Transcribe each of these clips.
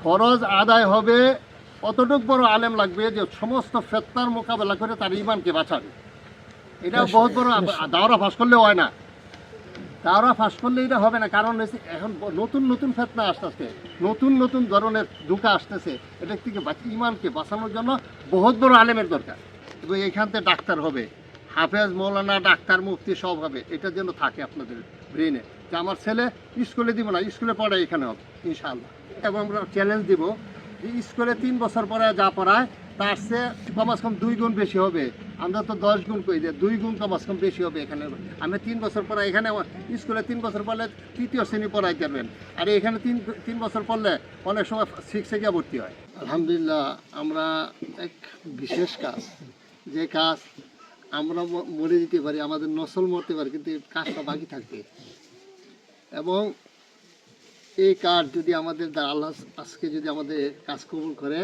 ফরজ আদায় হবে, অতটুক বড় আলেম লাগবে যে সমস্ত ফেতনার মোকাবেলা করে তার ইমানকে বাঁচাবে। এটা বহুত বড়। দাওরা ফাঁস করলে হয় না, দাওরা ফাঁস করলে এটা হবে না। কারণ হচ্ছে এখন নতুন নতুন ফেতনা আসতেছে, নতুন নতুন ধরনের ধোঁকা আসতেছে। এটা থেকে ইমানকে বাঁচানোর জন্য বহুত বড় আলেমের দরকার। এবং এইখান থেকে ডাক্তার হবে, হাফেজ মৌলানা ডাক্তার মুফতি সব হবে। এটা যেন থাকে আপনাদের ব্রেনে যে আমার ছেলে স্কুলে দিব না, স্কুলে পড়ায় এখানে হবে ইনশাআল্লাহ। এবং আমরা চ্যালেঞ্জ দিব যে স্কুলে 3 বছর পরে যা পড়ায় তার চেয়ে কমাস কম 2 গুণ বেশি হবে। আমরা তো 10 গুণ কই যে 2 গুণ কমাস কম বেশি হবে এখানে। আমি 3 বছর পরে এখানে স্কুলে 3 বছর পড়লে 3য় শ্রেণী পড়াইতে পারবেন, আর এখানে 3 বছর পড়লে অনেক সময় 6-এ গিয়ে ভর্তি হয়। আলহামদুলিল্লাহ, আমরা এক বিশেষ কাজ, যে কাজ আমরা মরে দিতে পারি, আমাদের নসল মরতে পারি, কিন্তু এই কাজটা বাকি থাকবে। এবং এই কাজ যদি আমাদের আল্লাহ আজকে যদি আমাদের কাজ কবুল করে,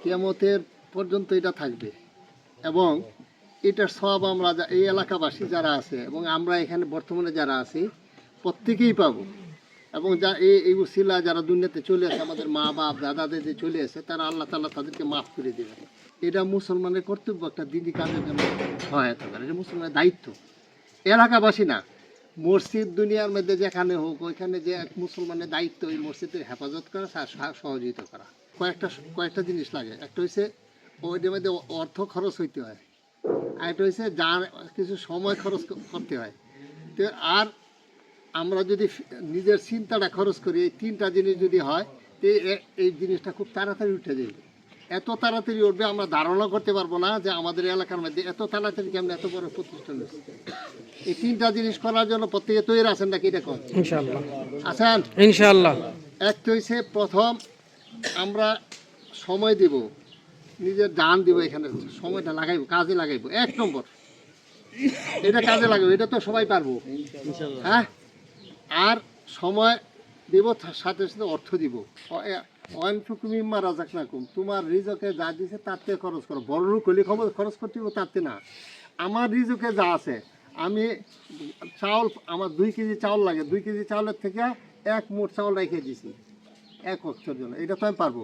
কিয়ামতের পর্যন্ত এটা থাকবে। এবং এটার সব আমরা এই এলাকাবাসী যারা আছে এবং আমরা এখানে বর্তমানে যারা আছি প্রত্যেকেই পাবো। এবং যা এই উসিলা যারা দুনিয়াতে চলে আসে, আমাদের মা বাপ দাদা দাদি চলে আসে, তারা আল্লাহ তাআলা তাদেরকে মাফ করে দেবেন। এটা মুসলমানের কর্তব্য, একটা দিনই কাজের জন্য সহায়তা করে। এটা মুসলমানের দায়িত্ব, এলাকাবাসী না। মসজিদ দুনিয়ার মধ্যে যেখানে হোক, ওইখানে যে এক মুসলমানের দায়িত্ব ওই মসজিদের হেফাজত করা, সহযোগিতা করা। কয়েকটা জিনিস লাগে। একটা হচ্ছে ওইটার মধ্যে অর্থ খরচ হইতে হয়, আর একটা হচ্ছে যার কিছু সময় খরচ করতে হয়। তো আর আমরা যদি নিজের চিন্তাটা খরচ করি, এই 3টা জিনিস যদি হয়, তো এই জিনিসটা খুব তাড়াতাড়ি উঠে যাবে। এত তাড়াতাড়ি উঠবে আমরা ধারণা করতে পারবো না যে আমাদের এলাকার মধ্যে এত তাড়াতাড়ি কেমন এত বড় প্রতিষ্ঠান হচ্ছে। এই 3টা জিনিস করার জন্য প্রত্যেকে তৈরি আছেন নাকি? এটা কম ইনশাআল্লাহ আছেন ইনশাআল্লাহ। একটা হচ্ছে প্রথম আমরা সময় দিব, নিজের দান দিব, এখানে সময়টা লাগাইব, কাজে লাগাইব। 1 নম্বর এটা কাজে লাগাবো, এটা তো সবাই পারবো। হ্যাঁ, আর সময় দিব, সাথে সাথে অর্থ দিব। মিম্মা রাযাকনাকুম, তোমার রিজকে যা দিয়েছে তার থেকে খরচ করো। বড় লোক হলে খরচ করতে হবে, তার থেকে না। আমার রিজকে যা আছে, আমি চাউল, আমার 2 কেজি চাউল লাগে, 2 কেজি চাউলের থেকে 1 মুঠ চাউল রেখে দিছি 1 বছরের জন্য। এটা তো আমি পারবো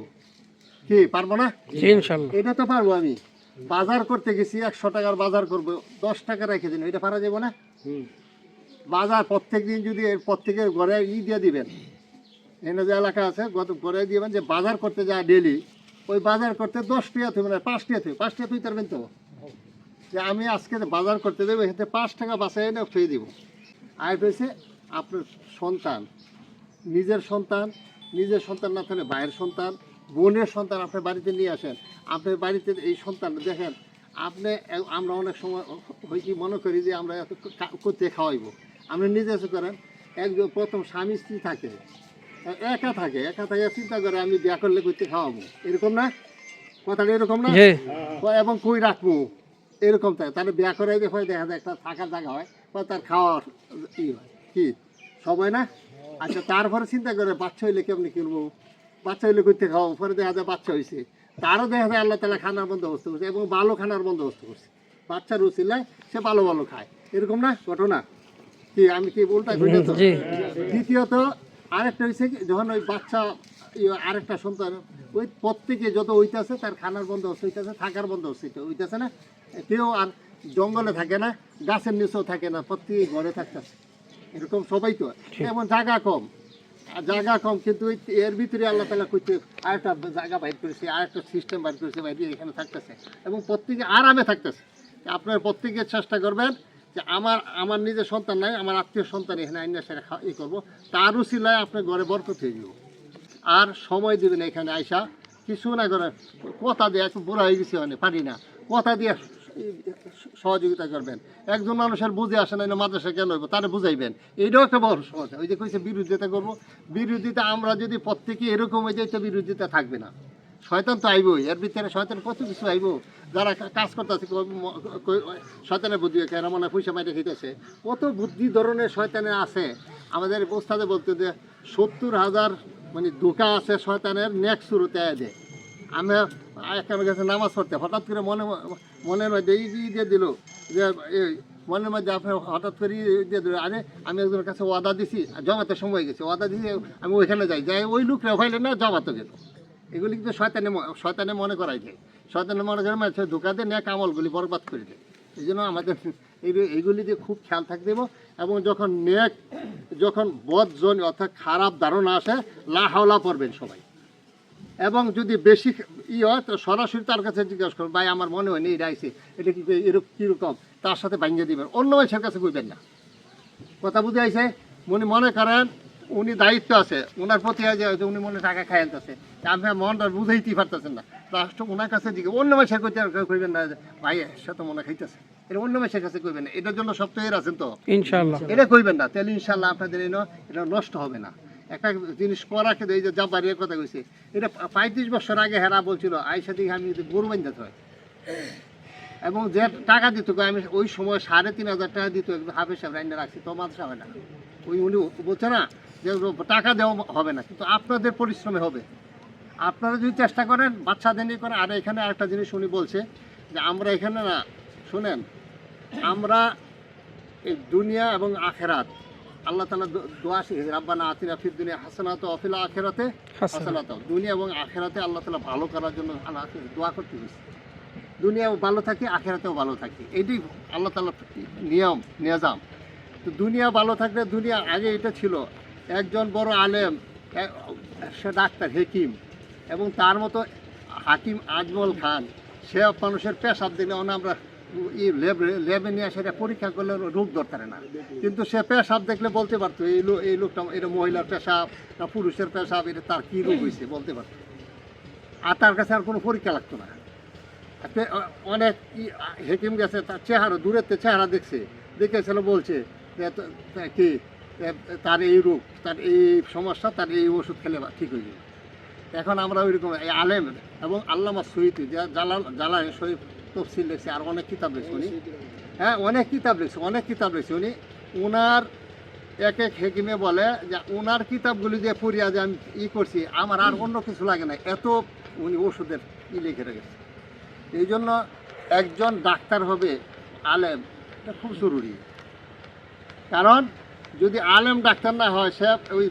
কি পারবো না? ইনশাআল্লাহ এটা তো পারবো। আমি বাজার করতে গেছি, 100 টাকার বাজার করবো, 10 টাকা রেখে দিন, এটা পারা যাবো না? বাজার প্রত্যেক দিন যদি প্রত্যেকের ঘরে দিয়ে দিবেন, এখানে যে এলাকা আছে ঘরে দিবেন যে বাজার করতে যায় ডেলি, ওই বাজার করতে 10 টাকা থইবে না, 5 টাকা থই, 5 টাকা তুই পারবেন তো? যে আমি আজকে বাজার করতে দেবো, এখানে 5 টাকা বাঁচাই এনে থই দিব। আর হয়েছে আপনার সন্তান, নিজের সন্তান না থাকলে ভাইয়ের সন্তান, বোনের সন্তান আপনার বাড়িতে নিয়ে আসেন। আপনার বাড়িতে এই সন্তান দেখেন, আমরা অনেক সময় হয়তো মনে করি যে আমরা এত করতে খাওয়াইবো। আপনি নিজে এসে করেন, একজন প্রথম স্বামী স্ত্রী থাকে, একা থাকে চিন্তা করে আমি বিয়া করলে করতে খাওয়াবো, এরকম না? কথাটা এরকম না? এবং কই রাখবো, এরকম থাকে। তাহলে বিয়া করে দেখা যায় একটা থাকার জায়গা হয় বা তার খাওয়ার হয় কি সময় না? আচ্ছা, তারপরে চিন্তা করে বাচ্চা হইলে কেমনি কিনবো, বাচ্চা হইলে করতে খাওয়াবো। পরে দেখা যায় বাচ্চা হয়েছে, তারও দেখা যায় আল্লাহ তাআলা খানার বন্দোবস্ত করছে এবং ভালো খানার বন্দোবস্ত করছে। বাচ্চার উছিলায় সে ভালো ভালো খায়, এরকম না ঘটনা? কি আমি কি উল্টা করি? দ্বিতীয়ত আরেকটা হয়েছে, যখন ওই বাচ্চা আরেকটা সন্তান, ওই প্রত্যেকে যত হইতেছে তার খানার বন্দোবস্ত হইতেছে, থাকার বন্দোবস্ত হইতেছে না। কেউ আর জঙ্গলে থাকে না, গাছের নিচেও থাকে না, প্রত্যেকে ঘরে থাকতেছে। এরকম সবাই তো। এমন জায়গা কম, কিন্তু এর ভিতরে আল্লাহ তাআলা করতে আরেকটা জায়গা বাইর করেছে, আরেকটা সিস্টেম বাইর করেছে, বাইরে এখানে থাকতেছে এবং প্রত্যেকে আরামে থাকতেছে। আপনার প্রত্যেকে চেষ্টা করবেন যে আমার নিজের সন্তান নাই, আমার আত্মীয় সন্তান এখানে আইনা সেটা করবো, তার উসিলায় আপনার ঘরে বরকত হয়ে যাব। আর সময় দেবেন এখানে আইসা, কিছু না করে কথা দিয়ে, একটু বুড়া হয়ে গেছে মানে পারি না, কথা দিয়ে সহযোগিতা করবেন। একজন মানুষের বুঝে আসে না, মাদ্রাসা কেন হইব, তারা বুঝাইবেন। এইটাও একটা বড় সমস্যা। ওই যে কইছে বিরোধিতা করবো, বিরোধিতা আমরা যদি প্রত্যেকে এরকম হয়ে যাই তো বিরোধিতা থাকবে না। শয়তান তো আইবই, এর ভিতরে শয়তান কত কিছু আইব। যারা কাজ করতেছে শয়তানের বুদ্ধি, এরা মনে হয় পয়সা মাইরে খেতেছে, কত বুদ্ধি ধরনের শয়তানের আছে। আমাদের ওস্তাদে বলতে যে 70,000 মানে ধোঁকা আছে শয়তানের, নেক্সট শুরুতে দেয়। আমি একটা কাছে নামাজ পড়তে হঠাৎ করে মনের মধ্যে দিয়ে দিল যে মনের মধ্যে আপনি হঠাৎ করে দিয়ে দেবেন, আরে আমি একজনের কাছে ওয়াদা দিছি, জমাতে সময় গেছে, ওয়াদা দিছি আমি ওইখানে যাই ওই লোক হইলে না জমাতে গেল। এগুলি কিন্তু শয়তানে মনে করাই যায়, শয়তানে মনে করে মানুষের ধোকা দিয়ে নেক আমলগুলি বরবাদ করে দেয়। এই জন্য আমাদের এইগুলি দিয়ে খুব খেয়াল থাকতে দেবো। এবং যখন বদজন অর্থাৎ খারাপ ধারণা আসে লা হাওলা পড়বেন সবাই। এবং যদি বেশি হয় তো সরাসরি তার কাছে জিজ্ঞাসা করুন, ভাই আমার মনে হয়নি এটা আইসে, এটা কি এরকম কীরকম, তার সাথে ভাঙিয়ে দিবেন, অন্য মানুষের কাছে কইবেন না। কথা বুঝে আইসে? উনি মনে করেন উনি দায়িত্ব আছে, ওনার প্রতি যে উনি মনে টাকা খাই আনতেছে, আপনি মনটা বুঝাইতেই পারতেছেন না, লাস্ট ওনার কাছে জিজ্ঞেস, অন্য মানুষের কইবেন না ভাই সে তো মনে খাইতেছে, এটা অন্য মানুষের কাছে কইবেন না। এটার জন্য সপ্তাহের আছেন তো ইনশাআল্লাহ, এটা কইবেন না, তাহলে ইনশাআল্লাহ আপনাদের এটা নষ্ট হবে না। একটা জিনিস করা কিন্তু এই যে জাবারিয়ার কথা কইছে, এটা 35 বছর আগে হেরা বলছিল আইসা দিকে আমি গরু বান্ধতে হয়, এবং যে টাকা দিত আমি ওই সময় 3,500 টাকা দিত, হাফেজ সাহেব রান্না রাখছি তো মাদ্রাসা হয় না, উনি বলছে না যে টাকা দেওয়া হবে না, কিন্তু আপনাদের পরিশ্রমে হবে। আপনারা যদি চেষ্টা করেন বাচ্চাদের নিয়ে করেন। আর এখানে আরেকটা জিনিস উনি বলছে যে আমরা এখানে না, শুনেন, আমরা এই দুনিয়া এবং আখেরাত আল্লাহ তাআলা দোয়া শিখেছে, রাব্বানা আতিনা ফিদ দুনিয়া হাসানাত ওয়া ফিল আখিরাতি হাসানাত। দুনিয়া এবং আখেরাতে আল্লাহ তাআলা ভালো করার জন্য দোয়া করতে দিয়েছে, দুনিয়াও ভালো থাকি আখেরাতেও ভালো থাকি, এটাই আল্লাহ তাআলার নিজাম। তো দুনিয়া ভালো থাকলে, দুনিয়া আগে এটা ছিল একজন বড় আলেম, সে ডাক্তার হেকিম, এবং তার মতো হাকিম আজমল খান, সে মানুষের পেশাব দিলে আমরা ল্যাবে নিয়ে সেটা পরীক্ষা করলে রোগ ধরতে না, কিন্তু সে পেশাব দেখলে বলতে পারতো এই লোকটা এটা মহিলার পেশাব না পুরুষের পেশাব, এটা তার কী রোগ হয়েছে বলতে পারতো, আর তার কাছে আর কোনো পরীক্ষা লাগতো না। অনেক হেকিম গেছে, তার চেহারা দূরের চেহারা দেখেছিল, বলছে কি তার এই রোগ, তার এই সমস্যা, তার এই ওষুধ খেলে ঠিক হয়ে যাবে। এখন আমরা ওইরকম এই আলেম এবং আল্লামা সৈয়দি জালাল শরীফ তফসিল লিখছে, আর অনেক কিতাব লিখছে উনি, হ্যাঁ অনেক কিতাব লিখছে উনি। ওনার এক হেকিমে বলে যে ওনার কিতাবগুলি যে পড়িয়া যে আমি করছি, আমার আর অন্য কিছু লাগে না, এত উনি ওষুধের লিখে রেখেছে। এই জন্য একজন ডাক্তার হবে আলেম, এটা খুব জরুরি। কারণ যদি আলেম ডাক্তার না হয়, সে ওই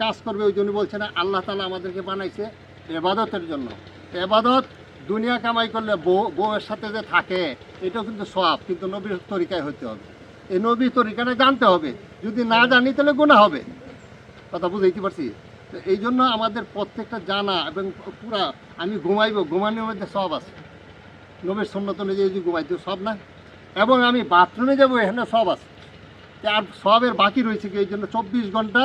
কাজ করবে। ওই জন্য বলছে না আল্লাহ তাআলা আমাদেরকে বানাইছে ইবাদতের জন্য। ইবাদত দুনিয়া কামাই করলে বউয়ের সাথে যে থাকে এটাও কিন্তু সওয়াব, কিন্তু নবীর তরিকায় হতে হবে, এই নবীর তরিকাটা জানতে হবে। যদি না জানি তাহলে গুনাহ হবে। কথা বুঝাইতে পারছি? তো এই জন্য আমাদের প্রত্যেকটা জানা, এবং পুরা আমি ঘুমানোর মধ্যে সওয়াব আছে, নবীর সুন্নত অনুযায়ী যদি ঘুমাইতে সব না, এবং আমি বাথরুমে যাবো এখানে সব আছে, আর সবের বাকি রয়েছে কি? এই জন্য 24 ঘন্টা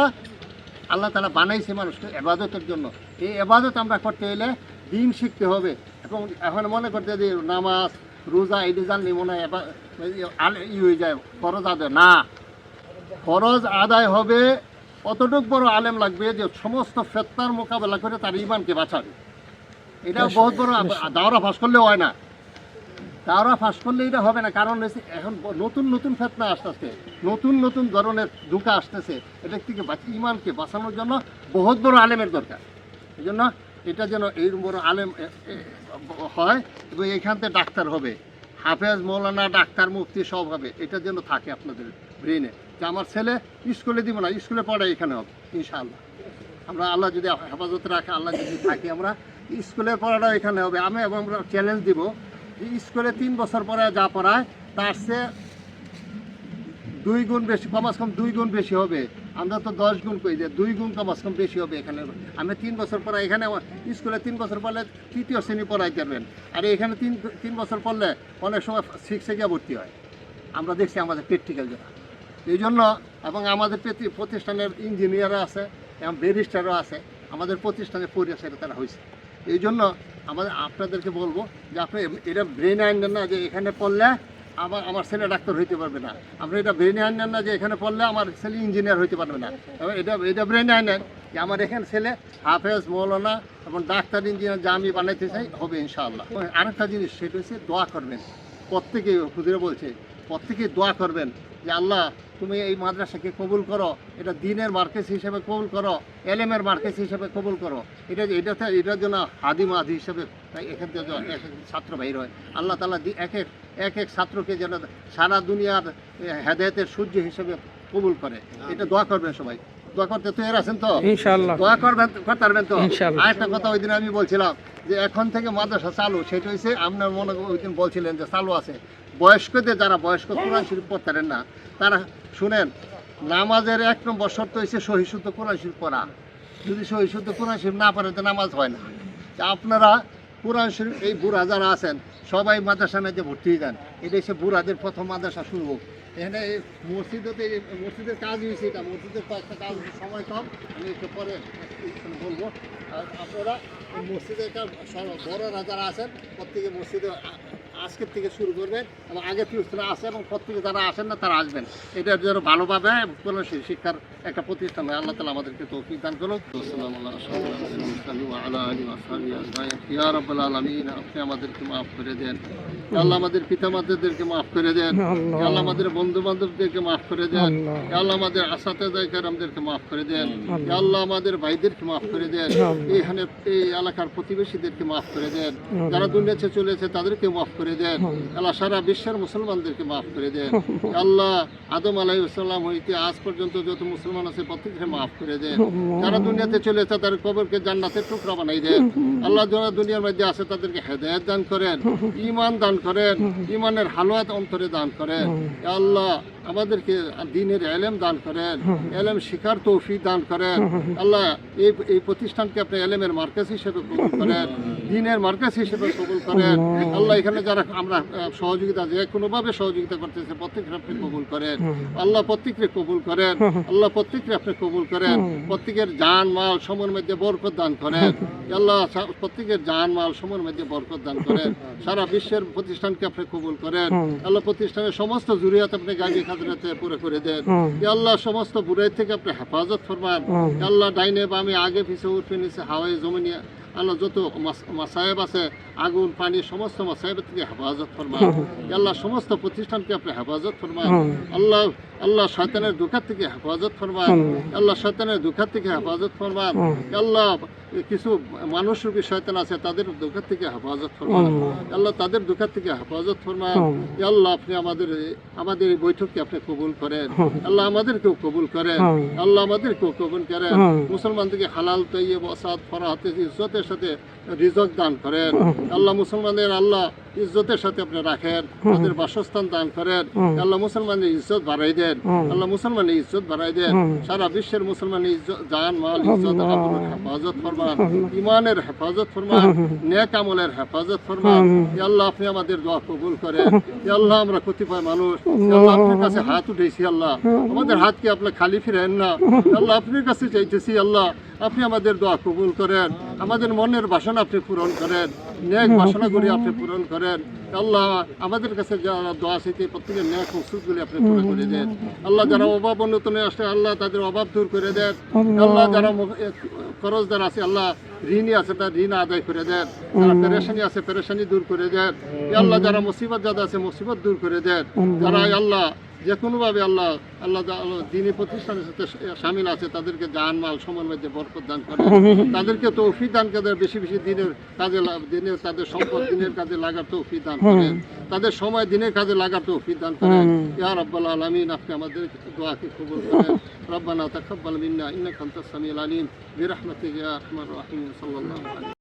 আল্লাহ তাআলা বানাইছে মানুষকে ইবাদতের জন্য। এই ইবাদত আমরা করতে হলে দিন শিখতে হবে, এবং এখন মনে করতে যে নামাজ রোজা এটি জানলে মনে হয় হয়ে যায়, ফরজ আদায় না। ফরজ আদায় হবে, অতটুকু বড় আলেম লাগবে যে সমস্ত ফিতনার মোকাবেলা করে তার ঈমানকে বাঁচাবে। এটা বহুত বড়, দাওরা ফাঁস করলেও হয় না, দাওরা ফাঁস করলে এটা হবে না। কারণ হচ্ছে এখন নতুন ফিতনা আসতেছে, নতুন ধরনের ধোঁকা আসতেছে, এটা থেকে ঈমানকে বাঁচানোর জন্য বহুত বড় আলেমের দরকার। এই জন্য এটা যেন এই বড় আলেম হয়, এবং এখান থেকে ডাক্তার হবে, হাফেজ মৌলানা ডাক্তার মুফতি সব হবে, এটা যেন থাকে আপনাদের ব্রেনে, যে আমার ছেলে স্কুলে দিব না, স্কুলে পড়াই এখানে হবে ইনশাআল্লাহ। আমরা আল্লাহ যদি হেফাজতে রাখে, আল্লাহ যদি থাকি, আমরা স্কুলের পড়াটাও এখানে হবে। এবং আমরা চ্যালেঞ্জ দিব যে স্কুলে 3 বছর পরে যা পড়ায় তার চেয়ে 2 গুণ বেশি, কমাস কম 2 গুণ বেশি হবে। আমরা তো 10 গুণ কই যে 2 গুণ কমাস কম বেশি হবে এখানে। আমি 3 বছর পরে এখানে স্কুলে 3 বছর পড়লে 3য় শ্রেণী পড়াইতে পারবেন, আর এখানে 3 বছর পড়লে অনেক সময় 6-এ গিয়ে ভর্তি হয়। আমরা দেখছি আমাদের প্র্যাকটিক্যাল যেটা। এই জন্য, এবং আমাদের প্রতিষ্ঠানের ইঞ্জিনিয়ারও আছে এবং ব্যারিস্টারও আছে, আমাদের প্রতিষ্ঠানের পরিবেশে তারা হয়েছে। এই জন্য আপনাদেরকে বলবো যে আপনি এটা ব্রেনে আনবেন না যে এখানে পড়লে আমার ছেলে ডাক্তার হইতে পারবে না, আপনি এটা ব্রেনে আনবেন না যে এখানে পড়লে আমার ছেলে ইঞ্জিনিয়ার হইতে পারবে না। এবং এটা ব্রেনে আনেন যে আমার এখানে ছেলে হাফেজ মৌলানা এবং ডাক্তার ইঞ্জিনিয়ার যা আমি বানাইতে চাই হবে ইনশাআল্লাহ। আরেকটা জিনিস সেটা হচ্ছে দোয়া করবেন প্রত্যেকে। হুজুরে বলছে প্রত্যেকেই দোয়া করবেন যে আল্লাহ তুমি এই মাদ্রাসাকে কবুল করো, এটা দিনের মার্কেজ হিসেবে কবুল করো, এলেমের মার্কেজ হিসেবে কবুল করো। এটার জন্য আদিম আদি হিসেবে এখান থেকে এক এক ছাত্র বাইর হয়। আল্লাহ তাআলা এক এক ছাত্রকে যেন সারা দুনিয়ার হেদায়েতের সূর্য হিসেবে কবুল করে। এটা দোয়া করবেন সবাই। দোয়া করতে তৈরি আছেন তো? ইনশাআল্লাহ দোয়া করবেন, করতে পারবেন তো? ইনশাআল্লাহ। আরেকটা কথা ওই দিন আমি বলছিলাম যে এখন থেকে মাদ্রাসা চালু, সেটা হচ্ছে আপনার মনে ওই দিন বলছিলেন যে চালু আছে। বয়স্কদের যারা বয়স্ক কোরআন শরীফ পড়তে পারেন না, তারা শুনেন, নামাজের 1 নম্বর শর্ত হচ্ছে সহিশুদ্ধ কোরআন শরীফ পড়া। যদি সহিশুদ্ধ কোরআন শরীফ না পড়ে তো নামাজ হয় না। তা আপনারা কোরআন শরীফ, এই বুড়া যারা আছেন সবাই মাদ্রাসা মেয়েতে ভর্তি হয়ে যান। এটা হচ্ছে বুড়াদের প্রথম মাদ্রাসা শুরু হোক। এখানে মসজিদের কাজ হয়েছে, এটা মসজিদের কয়েকটা কাজ সময় কম, আমি একটু পরে বলবো। আর আপনারা মসজিদের কাজ বড়রা যারা আছেন প্রত্যেকে মসজিদে আজকের থেকে শুরু করবেন এবং আগে থেকে আছে এবং প্রত্যেকে যারা আসেন না তারা আসবেন। এটার জন্য ভালোভাবে কোনো শিক্ষার একটা প্রতিষ্ঠান হয়। আল্লাহ তাআলা আমাদেরকে তৌফিক দান করুন। আপনি আমাদেরকে মাফ করে দেন আল্লাহ, আমাদের পিতামাতাদেরকে মাফ করে দেন আল্লাহ, আমাদের বন্ধু বান্ধবদেরকে মাফ করে দেন আল্লাহ, আমাদের আসাতেজায়ে কেরামদেরকে মাফ করে দেন আল্লাহ, আমাদের ভাইদেরকে মাফ করে দেন, এখানে এই এলাকার প্রতিবেশীদেরকে মাফ করে দেন, যারা দুনিয়াতে চলেছে তাদেরকে মাফ করে দেন আল্লাহ, সারা বিশ্বের মুসলমানদেরকে মাফ করে দেন আল্লাহ। আদম আলাইহিস সালাম হইতে আজ পর্যন্ত যত মুসলমান আছে প্রত্যেককে মাফ করে দেন। যারা দুনিয়াতে চলেছে তাদের কবরকে জান্নাতের টুকরা বানাই দেন আল্লাহ। যারা দুনিয়ার মধ্যে আছে তাদেরকে হেদায়েত দান করেন, ঈমান দান করেন, ঈমানের হালাত অন্তরে দান করেন আল্লাহ। আমাদেরকে দ্বীনের ইলম দান করেন, ইলম শিখার তৌফিক দান করেন আল্লাহ। এই প্রতিষ্ঠানকে আপনি ইলমের মার্কাজ হিসেবে কবুল করেন, দ্বীনের মার্কাজ হিসেবে কবুল করেন আল্লাহ। এখানে যারা আমরা সহযোগিতা যে কোনোভাবে সহযোগিতা করতেছে প্রত্যেককে আপনি কবুল করেন আল্লাহ, প্রত্যেককে কবুল করেন আল্লাহ, প্রত্যেককে আপনি কবুল করেন। প্রত্যেকের জান মাল সময়ের মধ্যে বরকত দান করেন আল্লাহ, প্রত্যেকের জান মাল সময়ের মধ্যে বরকত দান করেন। সারা বিশ্বের প্রতিষ্ঠানকে আপনি কবুল করেন আল্লাহ। প্রতিষ্ঠানের সমস্ত জুরিয়াত আপনি গাজী খাজরাতে পুরো করে দেন আল্লাহ। সমস্ত বুরাই থেকে আপনি হেফাজত ফরমান আল্লাহ। ডাইনে বামে আগে পিছে উঠে নিচে হাওয়ায় জমিনিয়া আল্লাহ, যত মাসায়েব আছে আগুন পানি সমস্ত মাসায়েব থেকে হেফাজত ফরমান আল্লাহ। সমস্ত প্রতিষ্ঠানকে আপনি হেফাজত ফরমান আল্লাহ। আল্লাহ শয়তানের দুঃখার থেকে হেফাজত ফরমান আল্লাহ, শয়তানের দুঃখার থেকে হেফাজত ফরমান আল্লাহ। কিছু মানুষরূপী শয়তান আছে তাদের দুঃখার থেকে হেফাজত ফরমান আল্লাহ, তাদের দুঃখার থেকে হেফাজত ফরমান আল্লাহ। আপনি আমাদের এই বৈঠককে আপনি কবুল করেন আল্লাহ, আমাদেরকেও কবুল করেন আল্লাহ, আমাদেরকেও কবুল করেন। মুসলমানদেরকে হালাল তাইয়্যিব ওয়াসাদ ফরাহাতে ইজ্জতের সাথে রিজক দান করেন আল্লাহ। মুসলমানদের আল্লাহ ইজ্জতের সাথে আপনি রাখেন, তাদের বাসস্থান দান করেন আল্লাহ। মুসলমানের ইজ্জত বাড়াই দেন আল্লাহ, মুসলমানের ইজ্জত বাড়াই দেন। সারা বিশ্বের মুসলমানের ইজ্জত, জান মাল ইজ্জত আবরুর হেফাজত ফরমান, ঈমানের হেফাজত ফরমান, নেক আমলের হেফাজত ফরমান আল্লাহ। আপনি আমাদের দোয়া কবুল করেন আল্লাহ। আমরা কতিপয় মানুষ আল্লাহ আপনার কাছে হাত উঠেছি আল্লাহ, আমাদের হাতকে আপনি খালি ফিরেন না আল্লাহ। আপনার কাছে চাইতেছি আল্লাহ, আপনি আমাদের দোয়া কবুল করেন, আমাদের মনের বাসনা আপনি পূরণ করেন, নেক বাসনাগুলি আপনি পূরণ করেন আল্লাহ। আমাদের কাছে যারা দোয়া চাইতে প্রত্যেকের নেক মকসুদগুলি আপনি পূরণ করে দেন আল্লাহ। যারা অভাব অনটনে আসে আল্লাহ তাদের অভাব দূর করে দেন আল্লাহ। যারা খরচদার আছে আল্লাহ, ঋণী আছে তার ঋণ আদায় করে দেন, যারা পেরেশানি আছে পেরেশানি দূর করে দেন আল্লাহ। যারা মুসিবত যাদের আছে মুসিবত দূর করে দেন। যারা আল্লাহ যে কোনোভাবে আল্লাহ আল্লাহ দ্বীনি প্রতিষ্ঠানের সাথে শামিল আছে তাদেরকে জান মাল সময়ের মধ্যে বরকত দান করেন, তাদেরকে তৌফিক দান করে বেশি বেশি দিনের কাজে তাদের সম্পদ দিনের কাজে লাগার তৌফিক দান করেন, তাদের সময় দিনের কাজে লাগার তৌফিক দান করেন ইয়া রাব্বাল আলামিন। আপনি আমাদের দোয়াকে কবুল করেন। রব্বানা তাকাব্বাল মিন্না ইন্নাকা আনতাস সামিউল আলিম বিরহমাতিকা ইয়া আরহামার রাহিমিন সাল্লাল্লাহু আলাইহি।